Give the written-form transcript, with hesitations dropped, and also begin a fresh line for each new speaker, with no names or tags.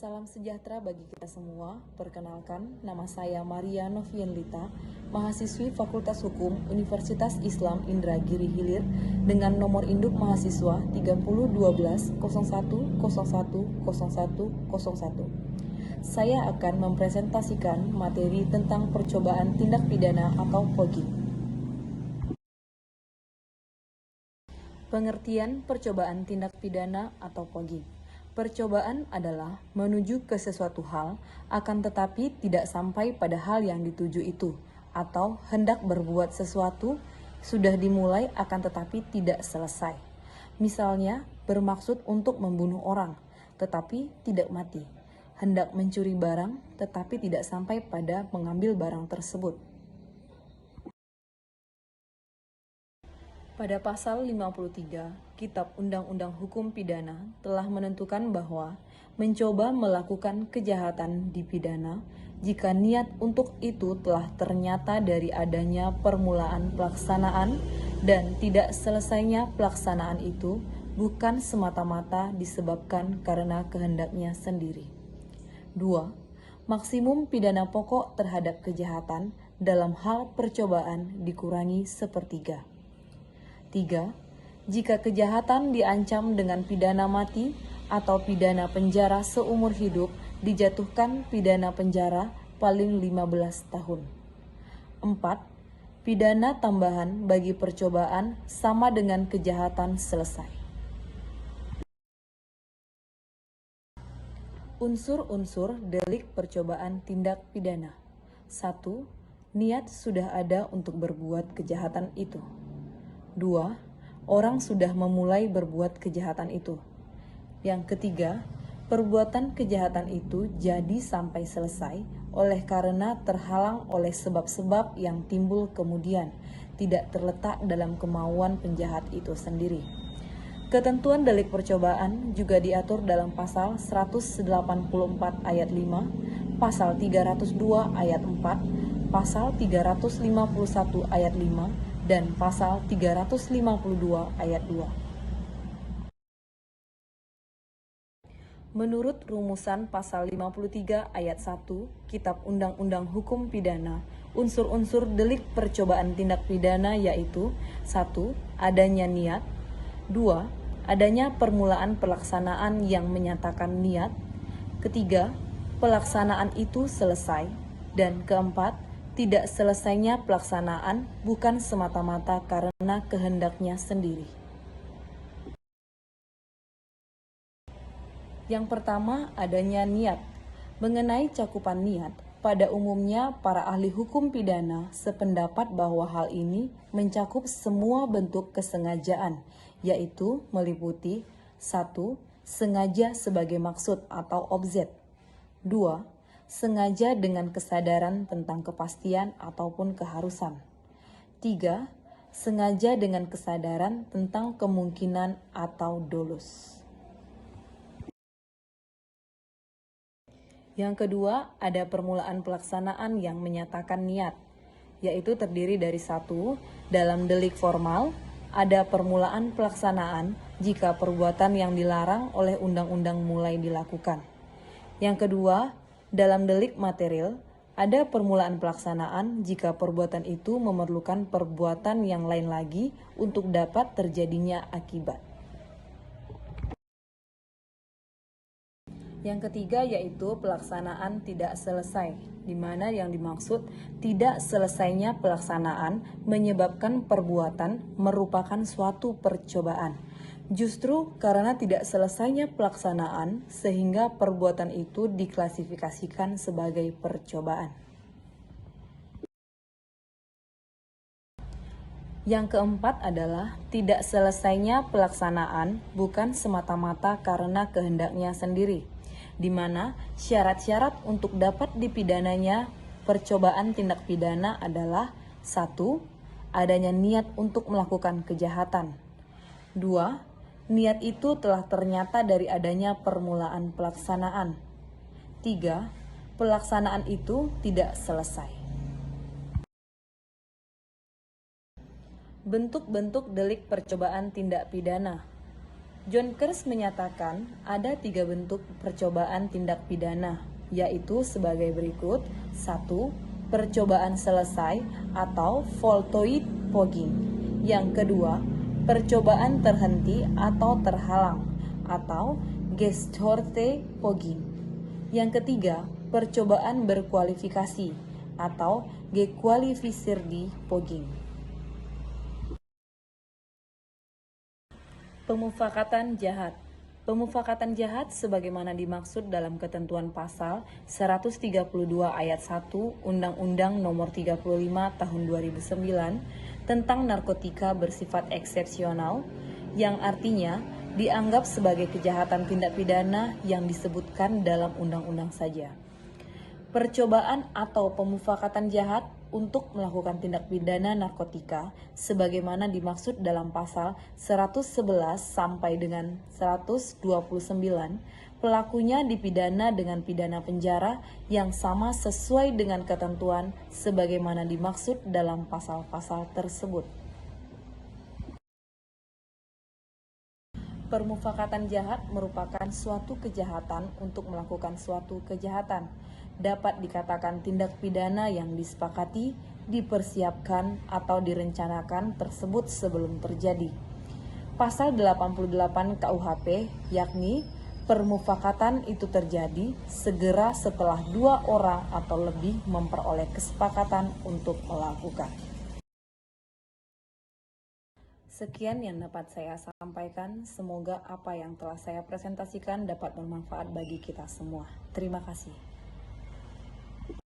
Salam sejahtera bagi kita semua. Perkenalkan, nama saya Maria Novienlita, mahasiswi Fakultas Hukum Universitas Islam Indragiri Hilir dengan nomor induk mahasiswa 301201010101. Saya akan mempresentasikan materi tentang percobaan tindak pidana atau POGI. Pengertian percobaan tindak pidana atau POGI. Percobaan adalah menuju ke sesuatu hal, akan tetapi tidak sampai pada hal yang dituju itu, atau hendak berbuat sesuatu sudah dimulai akan tetapi tidak selesai. Misalnya, bermaksud untuk membunuh orang, tetapi tidak mati. Hendak mencuri barang, tetapi tidak sampai pada mengambil barang tersebut. Pada pasal 53, Kitab Undang-Undang Hukum Pidana telah menentukan bahwa mencoba melakukan kejahatan dipidana jika niat untuk itu telah ternyata dari adanya permulaan pelaksanaan dan tidak selesainya pelaksanaan itu bukan semata-mata disebabkan karena kehendaknya sendiri. 2. Maksimum pidana pokok terhadap kejahatan dalam hal percobaan dikurangi sepertiga. 3. Jika kejahatan diancam dengan pidana mati atau pidana penjara seumur hidup, dijatuhkan pidana penjara paling 15 tahun. 4. Pidana tambahan bagi percobaan sama dengan kejahatan selesai. Unsur-unsur delik percobaan tindak pidana. 1. Niat sudah ada untuk berbuat kejahatan itu. 2. Orang sudah memulai berbuat kejahatan itu. Yang ketiga, perbuatan kejahatan itu jadi sampai selesai oleh karena terhalang oleh sebab-sebab yang timbul kemudian, tidak terletak dalam kemauan penjahat itu sendiri. Ketentuan delik percobaan juga diatur dalam pasal 184 ayat 5, pasal 302 ayat 4, pasal 351 ayat 5, dan pasal 352 ayat 2. Menurut rumusan pasal 53 ayat 1 Kitab Undang-Undang Hukum Pidana, unsur-unsur delik percobaan tindak pidana yaitu 1. Adanya niat. 2. Adanya permulaan pelaksanaan yang menyatakan niat. Ketiga, pelaksanaan itu selesai. Dan keempat, tidak selesainya pelaksanaan bukan semata-mata karena kehendaknya sendiri. Yang pertama, adanya niat. Mengenai cakupan niat, pada umumnya para ahli hukum pidana sependapat bahwa hal ini mencakup semua bentuk kesengajaan, yaitu meliputi 1. Sengaja sebagai maksud atau objek. 2. Sengaja dengan kesadaran tentang kepastian ataupun keharusan. 3. Sengaja dengan kesadaran tentang kemungkinan atau dolus. Yang kedua, ada permulaan pelaksanaan yang menyatakan niat, yaitu terdiri dari 1. Dalam delik formal, ada permulaan pelaksanaan jika perbuatan yang dilarang oleh undang-undang mulai dilakukan. Yang kedua, dalam delik material, ada permulaan pelaksanaan jika perbuatan itu memerlukan perbuatan yang lain lagi untuk dapat terjadinya akibat. Yang ketiga yaitu pelaksanaan tidak selesai, di mana yang dimaksud tidak selesainya pelaksanaan menyebabkan perbuatan merupakan suatu percobaan. Justru karena tidak selesainya pelaksanaan sehingga perbuatan itu diklasifikasikan sebagai percobaan. Yang keempat adalah tidak selesainya pelaksanaan bukan semata-mata karena kehendaknya sendiri, di mana syarat-syarat untuk dapat dipidananya percobaan tindak pidana adalah 1. Adanya niat untuk melakukan kejahatan. 2. Niat itu telah ternyata dari adanya permulaan pelaksanaan. 3. Pelaksanaan itu tidak selesai. Bentuk-bentuk delik percobaan tindak pidana. John Kers menyatakan ada 3 bentuk percobaan tindak pidana, yaitu sebagai berikut. 1. Percobaan selesai atau volltoid-pogging. Yang kedua, percobaan terhenti atau terhalang atau gestörte-pogging. Yang ketiga, percobaan berkualifikasi atau gequalificeerde pogging. Pemufakatan jahat. Pemufakatan jahat sebagaimana dimaksud dalam ketentuan pasal 132 ayat 1 Undang-Undang Nomor 35 Tahun 2009 tentang narkotika bersifat eksepsional, yang artinya dianggap sebagai kejahatan tindak pidana yang disebutkan dalam undang-undang saja. Percobaan atau pemufakatan jahat untuk melakukan tindak pidana narkotika sebagaimana dimaksud dalam pasal 111 sampai dengan 129, pelakunya dipidana dengan pidana penjara yang sama sesuai dengan ketentuan sebagaimana dimaksud dalam pasal-pasal tersebut. Permufakatan jahat merupakan suatu kejahatan untuk melakukan suatu kejahatan. Dapat dikatakan tindak pidana yang disepakati, dipersiapkan, atau direncanakan tersebut sebelum terjadi. Pasal 88 KUHP, yakni permufakatan itu terjadi segera setelah 2 orang atau lebih memperoleh kesepakatan untuk melakukan. Sekian yang dapat saya sampaikan. Semoga apa yang telah saya presentasikan dapat bermanfaat bagi kita semua. Terima kasih.